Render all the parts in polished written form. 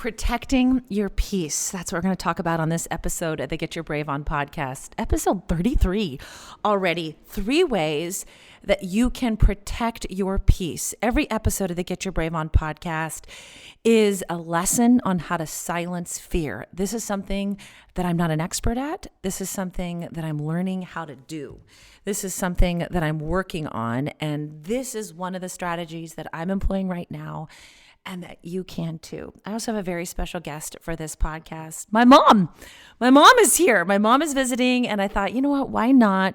Protecting your peace. That's what we're going to talk about on this episode of the Get Your Brave On podcast. Episode 33 already. 3 ways that you can protect your peace. Every episode of the Get Your Brave On podcast is a lesson on how to silence fear. This is something that I'm not an expert at. This is something that I'm learning how to do. This is something that I'm working on. And this is one of the strategies that I'm employing right now, and that you can too. I also have a very special guest for this podcast. My mom. My mom is here. My mom is visiting, and I thought, you know what? Why not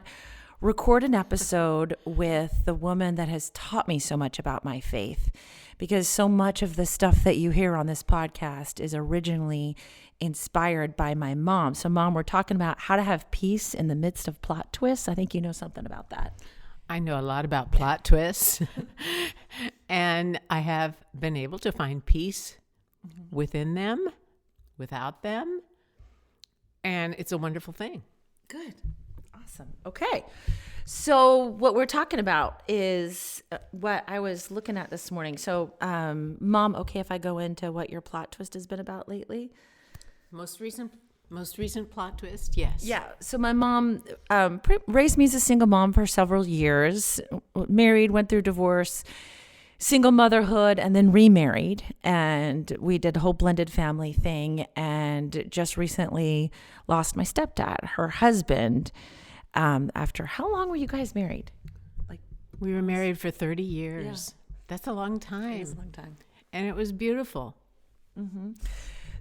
record an episode with the woman that has taught me so much about my faith? Because so much of the stuff that you hear on this podcast is originally inspired by my mom. So, Mom, we're talking about how to have peace in the midst of plot twists. I think you know something about that. I know a lot about plot twists, and I have been able to find peace within them, without them, and it's a wonderful thing. Good. Awesome. Okay. So what we're talking about is what I was looking at this morning. So, Mom, okay if I go into what your plot twist has been about lately? Most recent plot twist, yes. Yeah. So my mom raised me as a single mom for several years, married, went through divorce, single motherhood, and then remarried. And we did a whole blended family thing, and just recently lost my stepdad, her husband. After how long were you guys married? We were married for 30 years. Yeah. That's a long time. It's a long time. And it was beautiful. Mm-hmm.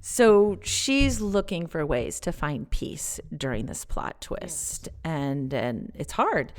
So she's looking for ways to find peace during this plot twist. Yes. And it's hard.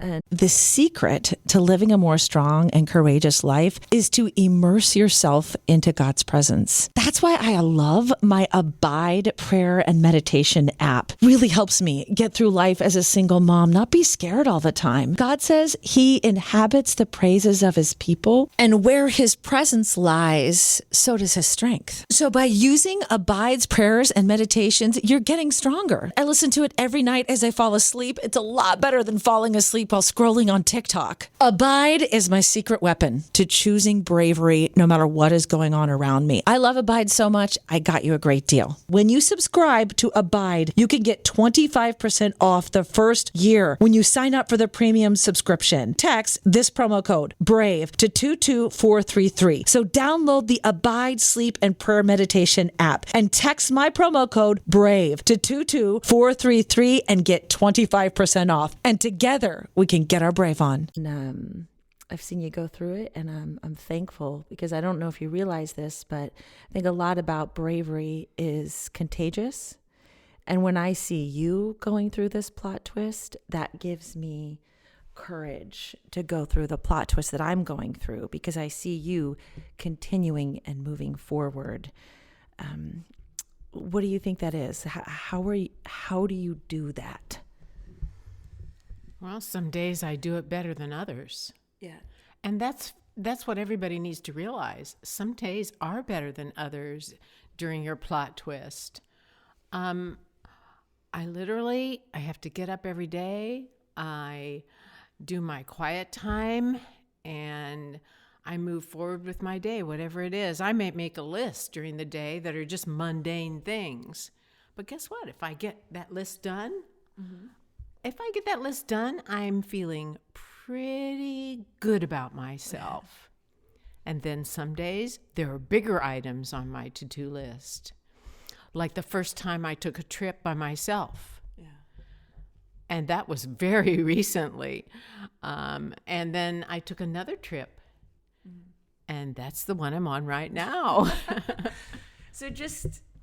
And the secret to living a more strong and courageous life is to immerse yourself into God's presence. That's why I love my Abide prayer and meditation app. Really helps me get through life as a single mom, not be scared all the time. God says he inhabits the praises of his people, and where his presence lies, so does his strength. So by using Abide's prayers and meditations, you're getting stronger. I listen to it every night as I fall asleep. It's a lot better than falling asleep while scrolling on TikTok. Abide is my secret weapon to choosing bravery no matter what is going on around me. I love Abide so much, I got you a great deal. When you subscribe to Abide, you can get 25% off the first year when you sign up for the premium subscription. Text this promo code BRAVE to 22433. So download the Abide Sleep and Prayer Meditation app and text my promo code BRAVE to 22433 and get 25% off. And together we can get our brave on. And, I've seen you go through it, and I'm thankful, because I don't know if you realize this, but I think a lot about bravery is contagious. And when I see you going through this plot twist, that gives me courage to go through the plot twist that I'm going through, because I see you continuing and moving forward. What do you think that is? How do you do that? Well, some days I do it better than others. Yeah. And that's what everybody needs to realize. Some days are better than others during your plot twist. I have to get up every day. I do my quiet time, and I move forward with my day, whatever it is. I may make a list during the day that are just mundane things. But guess what? If I get that list done, I'm feeling pretty good about myself. And then some days there are bigger items on my to-do list. Like the first time I took a trip by myself. Yeah. And that was very recently. And then I took another trip. And that's the one I'm on right now. So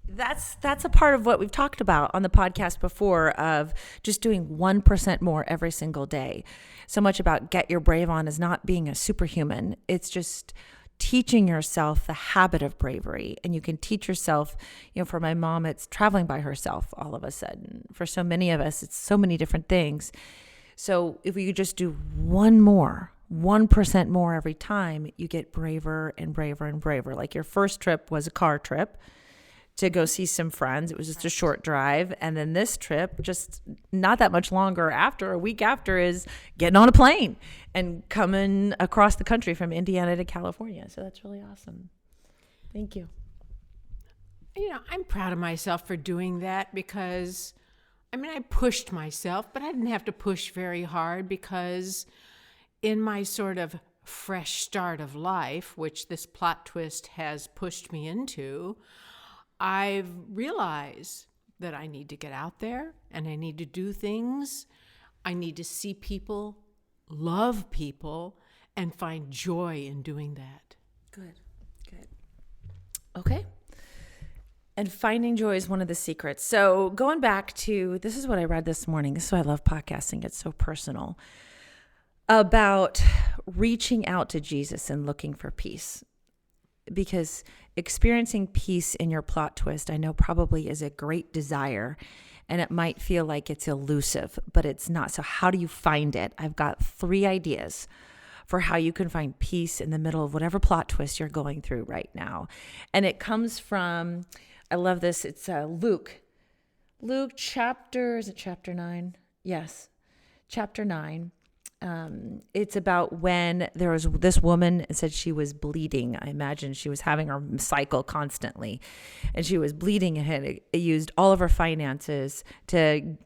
that's a part of what we've talked about on the podcast before, of just doing 1% more every single day. So much about Get Your Brave On is not being a superhuman. It's just teaching yourself the habit of bravery. And you can teach yourself, for my mom, it's traveling by herself all of a sudden. For so many of us, it's so many different things. So if you just do 1% more every time, you get braver and braver and braver. Like your first trip was a car trip to go see some friends. It was just a short drive. And then this trip, just not that much longer after, a week after, is getting on a plane and coming across the country from Indiana to California. So that's really awesome. Thank you. I'm proud of myself for doing that because, I pushed myself, but I didn't have to push very hard because in my sort of fresh start of life, which this plot twist has pushed me into, I've realized that I need to get out there and I need to do things. I need to see people, love people, and find joy in doing that. Good. Okay. And finding joy is one of the secrets. So going back to, this is what I read this morning. This is why I love podcasting. It's so personal. About reaching out to Jesus and looking for peace. Because experiencing peace in your plot twist, I know probably is a great desire. And it might feel like it's elusive, but it's not. So how do you find it? I've got 3 ideas for how you can find peace in the middle of whatever plot twist you're going through right now. And it comes from, I love this, it's Luke chapter, is it chapter 9? Yes, chapter 9. It's about when there was this woman and said she was bleeding. I imagine she was having her cycle constantly and she was bleeding and had used all of her finances to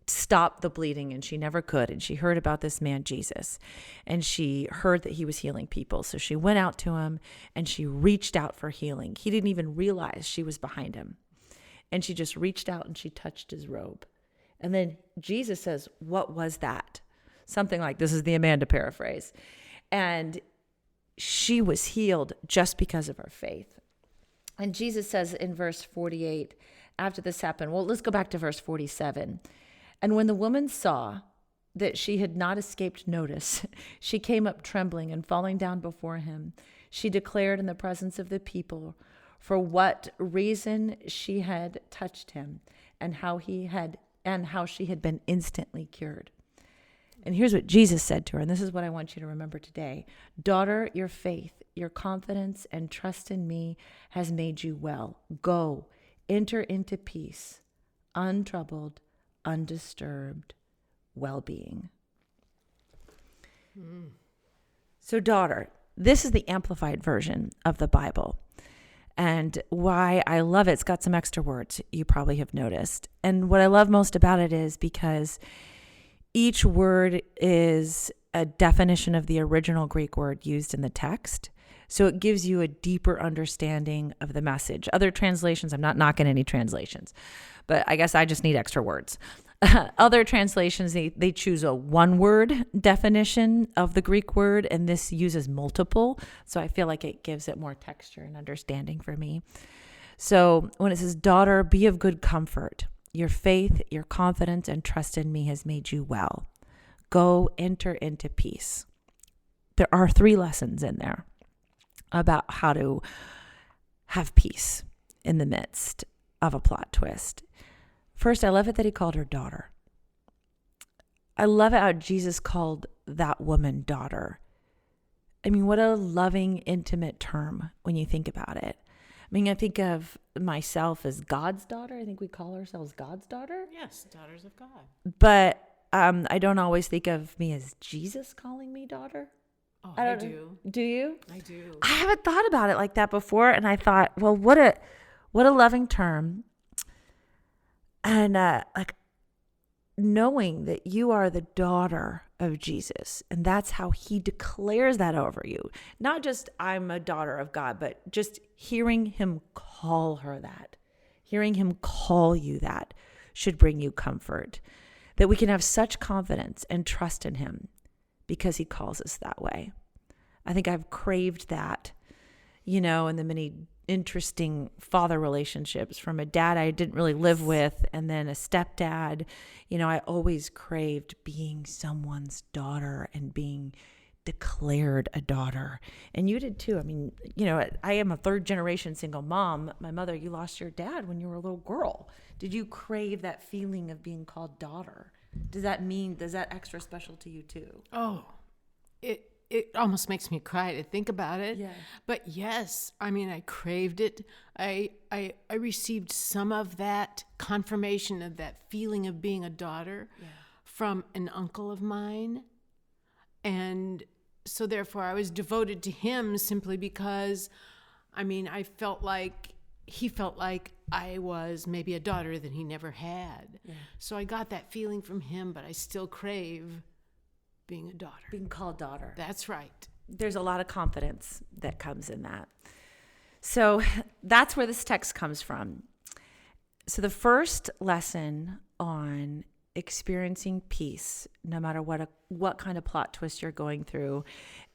stop the bleeding, and she never could. And she heard about this man, Jesus, and she heard that he was healing people. So she went out to him and she reached out for healing. He didn't even realize she was behind him. And she just reached out and she touched his robe. And then Jesus says, "What was that?" Something like, this is the Amanda paraphrase. And she was healed just because of her faith. And Jesus says in verse 48, after this happened, well, let's go back to verse 47. And when the woman saw that she had not escaped notice, she came up trembling and falling down before him. She declared in the presence of the people for what reason she had touched him and how she had been instantly cured. And here's what Jesus said to her, and this is what I want you to remember today. "Daughter, your faith, your confidence, and trust in me has made you well. Go, enter into peace, untroubled, undisturbed well-being." So, daughter, this is the amplified version of the Bible. And why I love it, it's got some extra words you probably have noticed. And what I love most about it is because each word is a definition of the original Greek word used in the text. So it gives you a deeper understanding of the message. Other translations, I'm not knocking any translations, but I guess I just need extra words. Other translations, they choose a one-word definition of the Greek word, and this uses multiple. So I feel like it gives it more texture and understanding for me. So when it says, "Daughter, be of good comfort. Your faith, your confidence, and trust in me has made you well. Go, enter into peace." There are 3 lessons in there about how to have peace in the midst of a plot twist. First, I love it that he called her daughter. I love it how Jesus called that woman daughter. I mean, what a loving, intimate term when you think about it. I mean, I think of myself as God's daughter. I think we call ourselves God's daughter. Yes, daughters of God. But I don't always think of me as Jesus calling me daughter. Oh, I do. Do you? I do. I haven't thought about it like that before, and I thought, well, what a loving term. And like knowing that you are the daughter of Jesus, and that's how he declares that over you. Not just I'm a daughter of God, but just hearing him call her that, hearing him call you that should bring you comfort. That we can have such confidence and trust in him because he calls us that way. I think I've craved that, in the many interesting father relationships from a dad I didn't really live with and then a stepdad. I always craved being someone's daughter and being declared a daughter. And you did too. I mean, I am a 3rd generation single mom. My mother, you lost your dad when you were a little girl. Did you crave that feeling of being called daughter? Does that extra special to you too? Oh, it almost makes me cry to think about it. Yeah. But yes, I craved it. I received some of that confirmation of that feeling of being a daughter from an uncle of mine. And so therefore I was devoted to him simply because, I felt like he felt like I was maybe a daughter that he never had. Yeah. So I got that feeling from him, but I still crave being a daughter. Being called daughter. That's right. There's a lot of confidence that comes in that. So that's where this text comes from. So the first lesson on experiencing peace, no matter what kind of plot twist you're going through,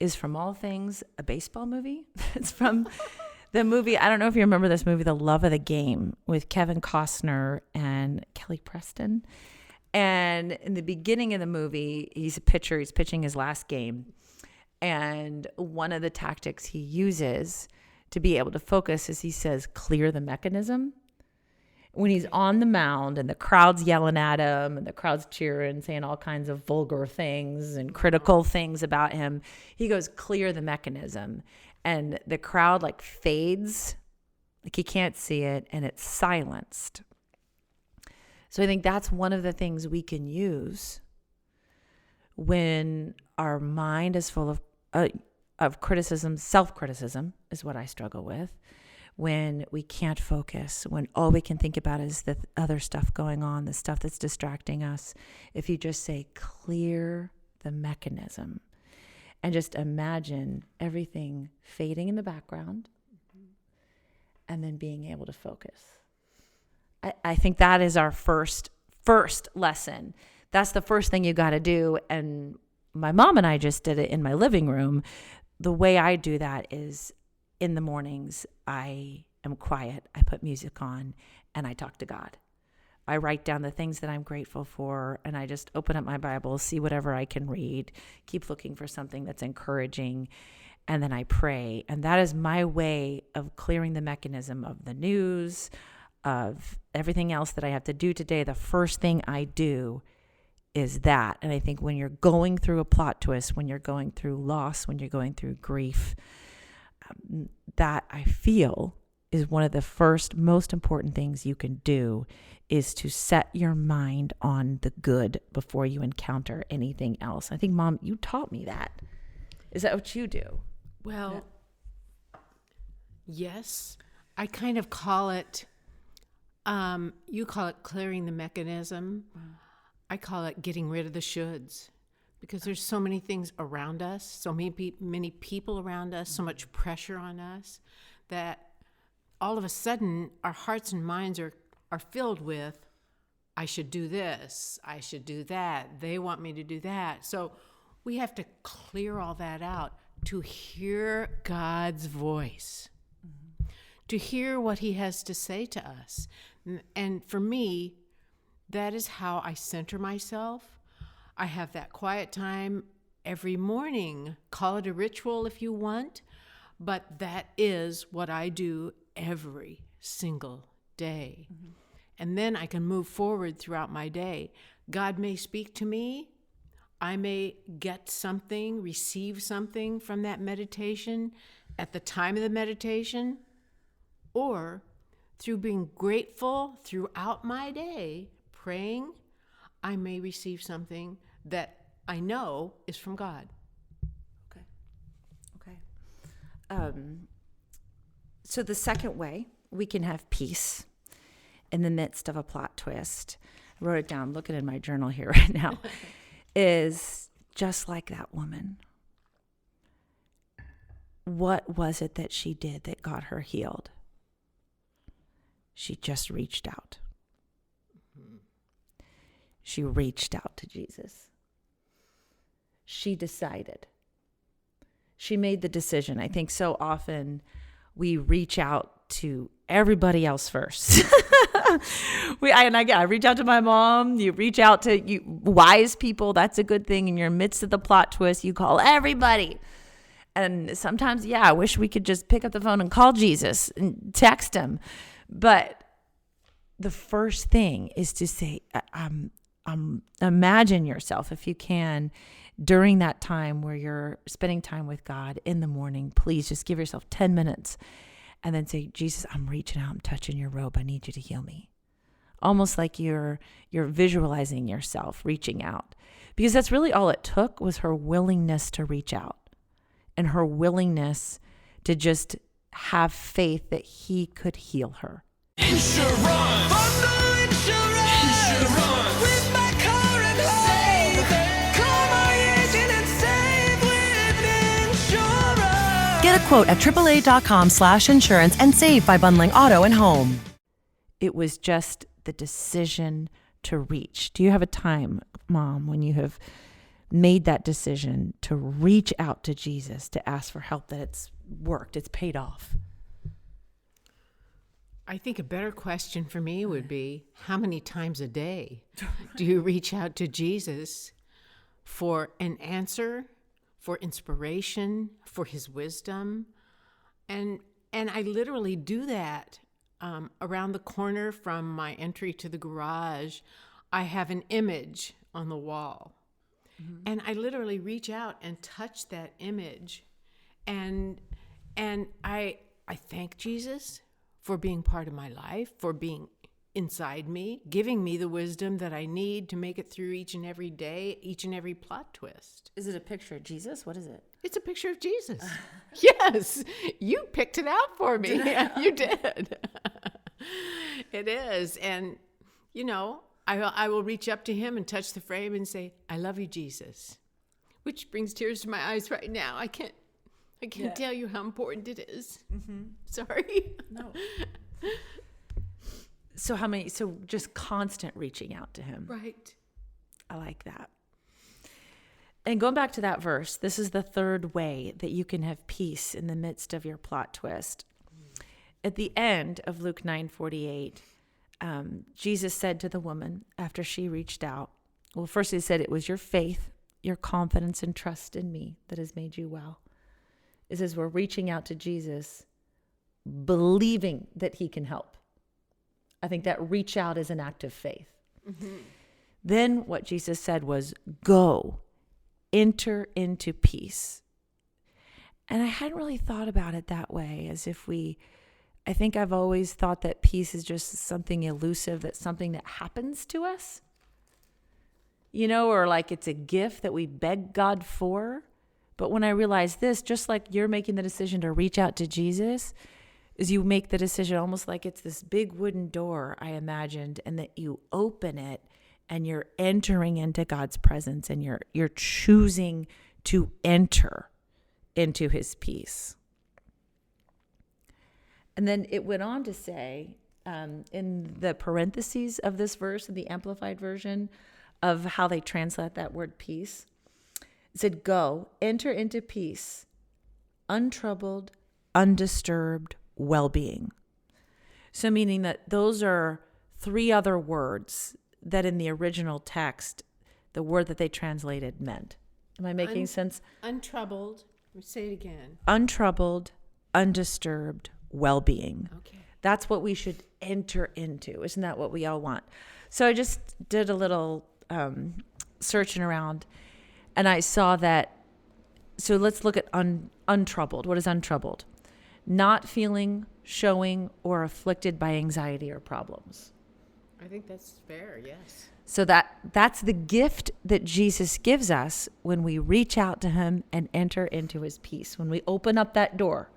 is from all things a baseball movie. It's from the movie, I don't know if you remember this movie, The Love of the Game, with Kevin Costner and Kelly Preston. And in the beginning of the movie, he's a pitcher. He's pitching his last game. And one of the tactics he uses to be able to focus is he says, clear the mechanism. When he's on the mound and the crowd's yelling at him and the crowd's cheering, saying all kinds of vulgar things and critical things about him, he goes, clear the mechanism. And the crowd like fades, like he can't see it, and it's silenced. So I think that's one of the things we can use when our mind is full of criticism. Self-criticism is what I struggle with. When we can't focus, when all we can think about is the other stuff going on, the stuff that's distracting us. If you just say, clear the mechanism, and just imagine everything fading in the background, and then being able to focus. I think that is our first lesson. That's the first thing you got to do. And my mom and I just did it in my living room. The way I do that is in the mornings, I am quiet. I put music on and I talk to God. I write down the things that I'm grateful for, and I just open up my Bible, see whatever I can read, keep looking for something that's encouraging, and then I pray. And that is my way of clearing the mechanism of the news, of everything else that I have to do today. The first thing I do is that. And I think when you're going through a plot twist, when you're going through loss, when you're going through grief, that I feel is one of the first most important things you can do, is to set your mind on the good before you encounter anything else. I think, Mom, you taught me that. Is that what you do? Well, yes. I kind of call it, you call it clearing the mechanism. I call it getting rid of the shoulds. Because there's so many things around us, so many people around us, so much pressure on us, that all of a sudden our hearts and minds are filled with, I should do this, I should do that, they want me to do that. So we have to clear all that out to hear God's voice, to hear what he has to say to us. And for me, that is how I center myself. I have that quiet time every morning. Call it a ritual if you want, but that is what I do every single day. Mm-hmm. And then I can move forward throughout my day. God may speak to me. I may get something, receive something from that meditation at the time of the meditation, or through being grateful throughout my day, praying, I may receive something that I know is from God. Okay. So the second way we can have peace in the midst of a plot twist, I wrote it down, I'm looking in my journal here right now, is just like that woman. What was it that she did that got her healed? She just reached out. She reached out to Jesus. She decided. She made the decision. I think so often we reach out to everybody else first. I reach out to my mom. You reach out to wise people. That's a good thing. In your midst of the plot twist, you call everybody. And sometimes, I wish we could just pick up the phone and call Jesus and text him. But the first thing is to say, imagine yourself, if you can, during that time where you're spending time with God in the morning, please just give yourself 10 minutes and then say, Jesus, I'm reaching out, I'm touching your robe. I need you to heal me. Almost like you're visualizing yourself reaching out, because that's really all it took, was her willingness to reach out and her willingness to just have faith that he could heal her. Insurance. Bundle insurance. With my car and home. Call my agent and save with insurance. Get a quote at AAA.com/insurance and save by bundling auto and home. It was just the decision to reach. Do you have a time, Mom, when you have made that decision to reach out to Jesus to ask for help, that it's worked, it's paid off? I think a better question for me would be, how many times a day do you reach out to Jesus for an answer, for inspiration, for his wisdom? And I literally do that. Around the corner from my entry to the garage, I have an image on the wall. Mm-hmm. And I literally reach out and touch that image. And I thank Jesus for being part of my life, for being inside me, giving me the wisdom that I need to make it through each and every day, each and every plot twist. Is it a picture of Jesus? What is it? It's a picture of Jesus. Yes, you picked it out for me. Yeah, you did. It is. And, you know, I will reach up to him and touch the frame and say, I love you, Jesus, which brings tears to my eyes right now. I can't tell you how important it is. Mm-hmm. Sorry. No. So just constant reaching out to him. Right. I like that. And going back to that verse, this is the third way that you can have peace in the midst of your plot twist. At the end of Luke 9:48, Jesus said to the woman after she reached out, well, first he said, it was your faith, your confidence and trust in me that has made you well. It says we're reaching out to Jesus, believing that he can help. I think that reach out is an act of faith. Mm-hmm. Then what Jesus said was, go, enter into peace. And I hadn't really thought about it that way, as if I think I've always thought that peace is just something elusive, that's something that happens to us, you know, or like it's a gift that we beg God for. But when I realized this, just like you're making the decision to reach out to Jesus, is you make the decision almost like it's this big wooden door, I imagined, and that you open it and you're entering into God's presence and you're choosing to enter into his peace. And then it went on to say, in the parentheses of this verse, in the Amplified Version of how they translate that word peace, it said, go, enter into peace, untroubled, undisturbed well-being. So meaning that those are three other words that in the original text, the word that they translated meant. Am I making sense? Untroubled. Say it again. Untroubled, undisturbed well-being. Okay. That's what we should enter into. Isn't that what we all want? So I just did a little searching around, and I saw that. So let's look at untroubled. What is untroubled? Not feeling, showing, or afflicted by anxiety or problems. I think that's fair, yes. So that's the gift that Jesus gives us when we reach out to him and enter into his peace. When we open up that door,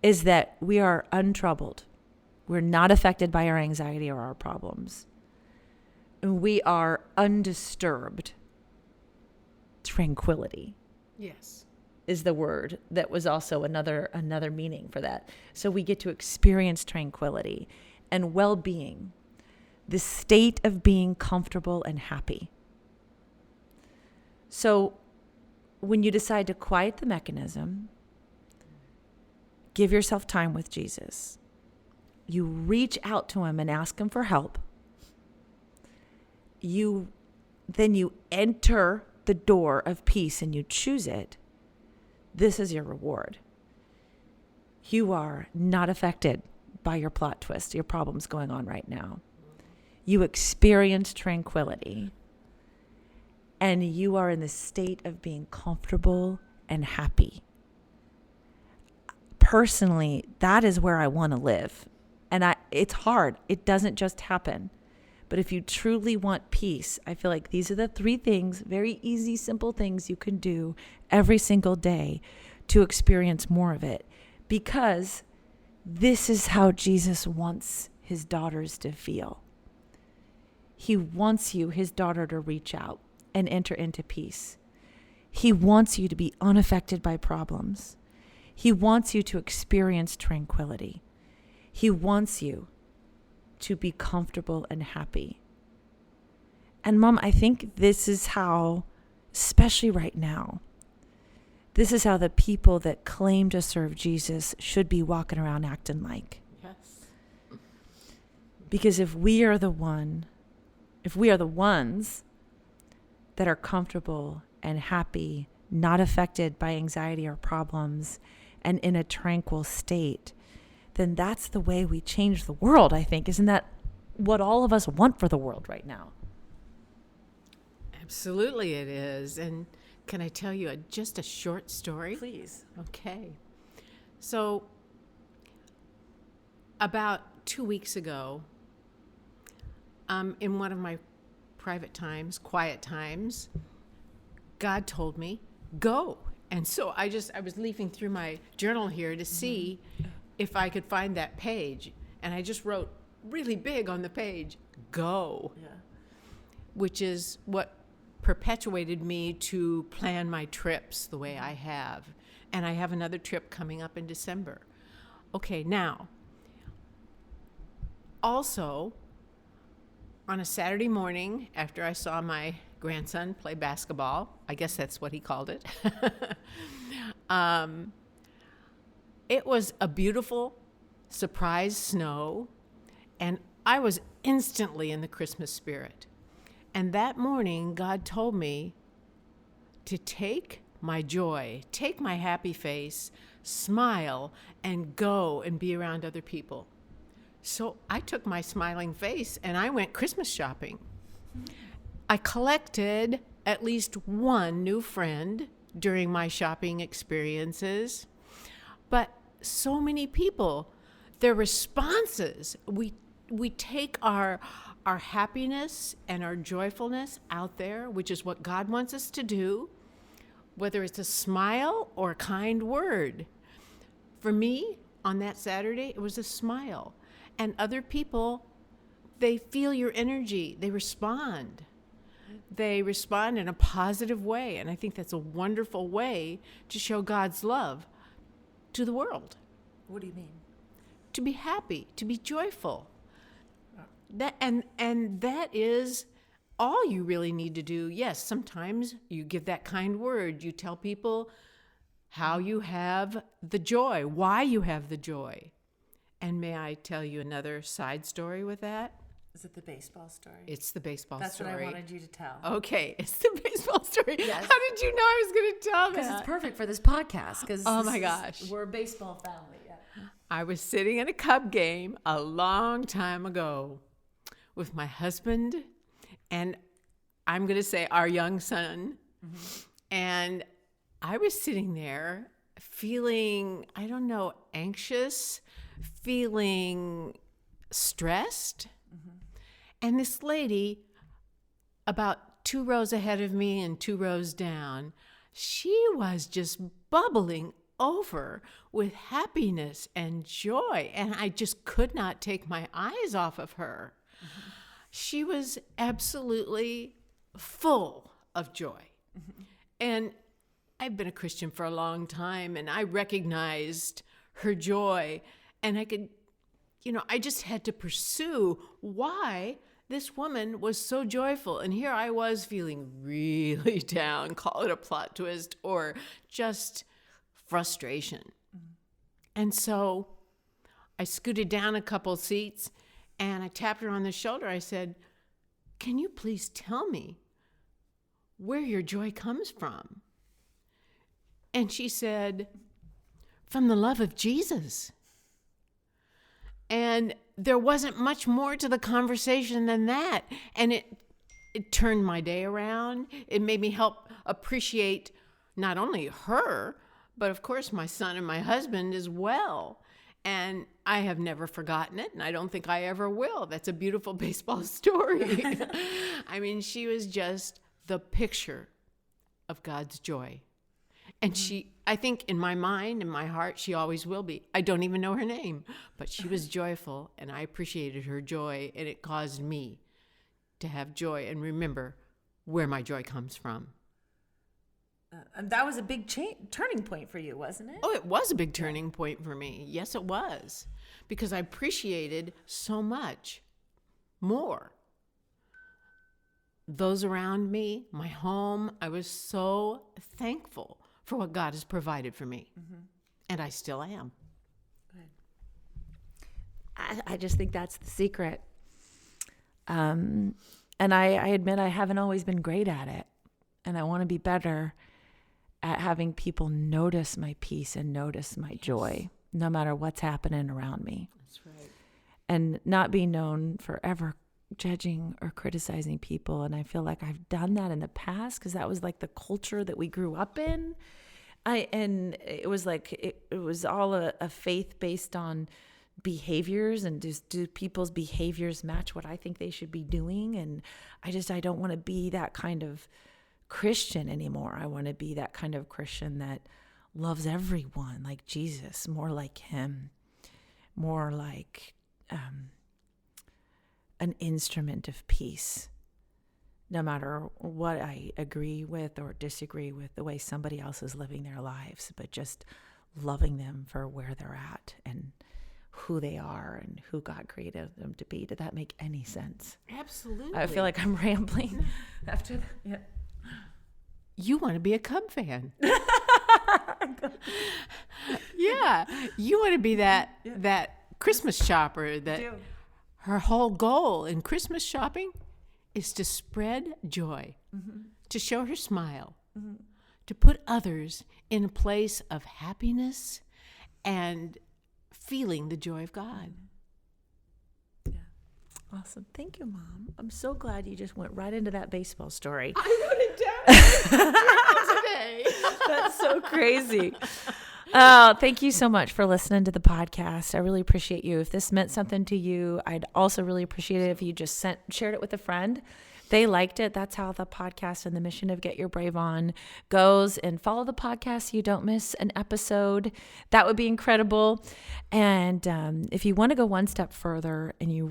is that we are untroubled. We're not affected by our anxiety or our problems. And we are undisturbed. Tranquility. Yes. Is the word that was also another meaning for that. So we get to experience tranquility and well-being, the state of being comfortable and happy. So when you decide to quiet the mechanism, give yourself time with Jesus, you reach out to him and ask him for help, then you enter the door of peace and you choose it. This is your reward. You are not affected by your plot twist, your problems going on right now. You experience tranquility, and you are in the state of being comfortable and happy. Personally, that is where I want to live. And it's hard. It doesn't just happen. But if you truly want peace, I feel like these are the three things, very easy, simple things you can do every single day to experience more of it. Because This is how Jesus wants his daughters to feel. He wants you, his daughter, to reach out and enter into peace. He wants you to be unaffected by problems. He wants you to experience tranquility. He wants you to be comfortable and happy. And Mom, I think this is how, especially right now, this is how the people that claim to serve Jesus should be walking around acting like. Yes. Because if we are the ones that are comfortable and happy, not affected by anxiety or problems, and in a tranquil state, then that's the way we change the world, I think. Isn't that what all of us want for the world right now? Absolutely it is. And can I tell you just a short story? Please. Okay. So about 2 weeks ago, in one of my private times, quiet times, God told me, go. And so I was leafing through my journal here to see if I could find that page. And I just wrote really big on the page, go. Yeah. Which is what perpetuated me to plan my trips the way I have. And I have another trip coming up in December. Okay, now, also, on a Saturday morning, after I saw my grandson play basketball, I guess that's what he called it, it was a beautiful surprise snow, and I was instantly in the Christmas spirit. And that morning, God told me to take my joy, take my happy face, smile, and go and be around other people. So I took my smiling face and I went Christmas shopping. I collected at least one new friend during my shopping experiences. But so many people, their responses, we take our happiness and our joyfulness out there, which is what God wants us to do, whether it's a smile or a kind word. For me, on that Saturday, it was a smile. And other people, they feel your energy. They respond. They respond in a positive way. And I think that's a wonderful way to show God's love to the world. What do you mean? To be happy, to be joyful. That and that is all you really need to do. Yes, sometimes you give that kind word. You tell people how you have the joy, why you have the joy. And may I tell you another side story with that? Is it the baseball story? It's the baseball That's story. what I wanted you to tell. Okay, it's the baseball story. Yes. How did you know I was going to tell Because that? it's perfect for this podcast. Oh my gosh. We're a baseball family. Yeah. I was sitting in a Cub game a long time ago with my husband and I'm going to say our young son. Mm-hmm. And I was sitting there feeling, I don't know, anxious, feeling stressed. Mm-hmm. And this lady, about 2 rows ahead of me and 2 rows down, she was just bubbling over with happiness and joy. And I just could not take my eyes off of her. Mm-hmm. She was absolutely full of joy. Mm-hmm. And I've been a Christian for a long time, and I recognized her joy. And I could, I just had to pursue why this woman was so joyful. And here I was feeling really down, call it a plot twist, or just frustration. Mm-hmm. And so I scooted down a couple seats and I tapped her on the shoulder. I said, "Can you please tell me where your joy comes from?" And she said, "From the love of Jesus." And there wasn't much more to the conversation than that. And it turned my day around. It made me help appreciate not only her, but of course my son and my husband as well. And I have never forgotten it, and I don't think I ever will. That's a beautiful baseball story. I mean, she was just the picture of God's joy. And I think in my mind, in my heart, she always will be. I don't even know her name, but she was joyful, and I appreciated her joy, and it caused me to have joy and remember where my joy comes from. And that was a big turning point for you, wasn't it? Oh, it was a big turning point for me. Yes, it was. Because I appreciated so much more those around me, my home. I was so thankful for what God has provided for me. And I still am. I just think that's the secret. And I admit I haven't always been great at it. And I want to be better at having people notice my peace and notice my joy, no matter what's happening around me. That's right. And not be known for ever judging or criticizing people. And I feel like I've done that in the past because that was like the culture that we grew up in. And it was like, it was all a faith based on behaviors, and do people's behaviors match what I think they should be doing? And I don't want to be that kind of Christian anymore. I want to be that kind of Christian that loves everyone like Jesus, more like him, more like an instrument of peace, no matter what I agree with or disagree with the way somebody else is living their lives, but just loving them for where they're at and who they are and who God created them to be. Did that make any sense? Absolutely. I feel like I'm rambling after that. Yeah. You want to be a Cub fan. Yeah. You want to be that Christmas shopper that her whole goal in Christmas shopping is to spread joy, to show her smile, to put others in a place of happiness and feeling the joy of God. Yeah. Awesome. Thank you, Mom. I'm so glad you just went right into that baseball story. I wrote it down today. That's so crazy. Oh, thank you so much for listening to the podcast. I really appreciate you. If this meant something to you, I'd also really appreciate it if you just shared it with a friend. They liked it. That's how the podcast and the mission of Get Your Brave On goes. And follow the podcast so you don't miss an episode. That would be incredible. And if you want to go one step further and you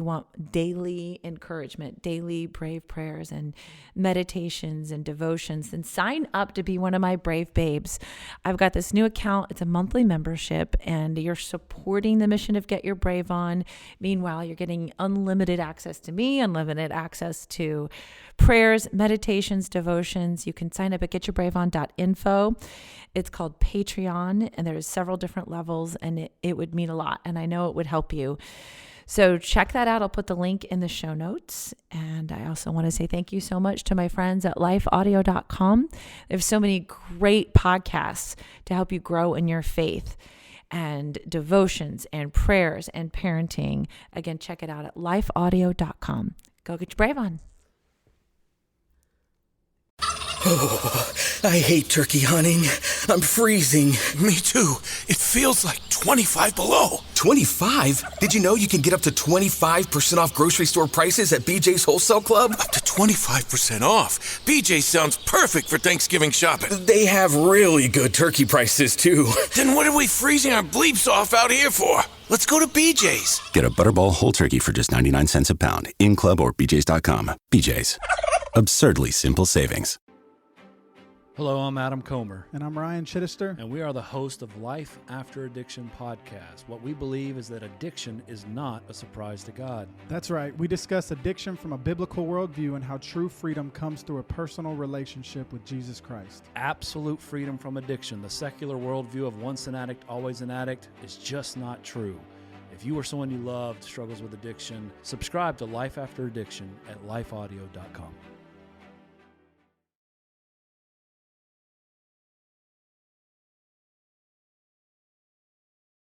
want daily encouragement, daily brave prayers and meditations and devotions, then sign up to be one of my brave babes. I've got this new account. It's a monthly membership, and you're supporting the mission of Get Your Brave On. Meanwhile, you're getting unlimited access to me, unlimited access to prayers, meditations, devotions. You can sign up at getyourbraveon.info. It's called Patreon, and there's several different levels, and it would mean a lot, and I know it would help you. So check that out. I'll put the link in the show notes. And I also want to say thank you so much to my friends at lifeaudio.com. There's so many great podcasts to help you grow in your faith and devotions and prayers and parenting. Again, check it out at lifeaudio.com. Go get your brave on. Oh, I hate turkey hunting. I'm freezing. Me too. It feels like 25 below. 25? Did you know you can get up to 25% off grocery store prices at BJ's Wholesale Club? Up to 25% off. BJ sounds perfect for Thanksgiving shopping. They have really good turkey prices, too. Then what are we freezing our bleeps off out here for? Let's go to BJ's. Get a Butterball whole turkey for just 99 cents a pound. In club or BJ's.com. BJ's. Absurdly simple savings. Hello, I'm Adam Comer. And I'm Ryan Chittister. And we are the host of Life After Addiction podcast. What we believe is that addiction is not a surprise to God. That's right. We discuss addiction from a biblical worldview and how true freedom comes through a personal relationship with Jesus Christ. Absolute freedom from addiction. The secular worldview of once an addict, always an addict is just not true. If you or someone you loved struggles with addiction, subscribe to Life After Addiction at lifeaudio.com.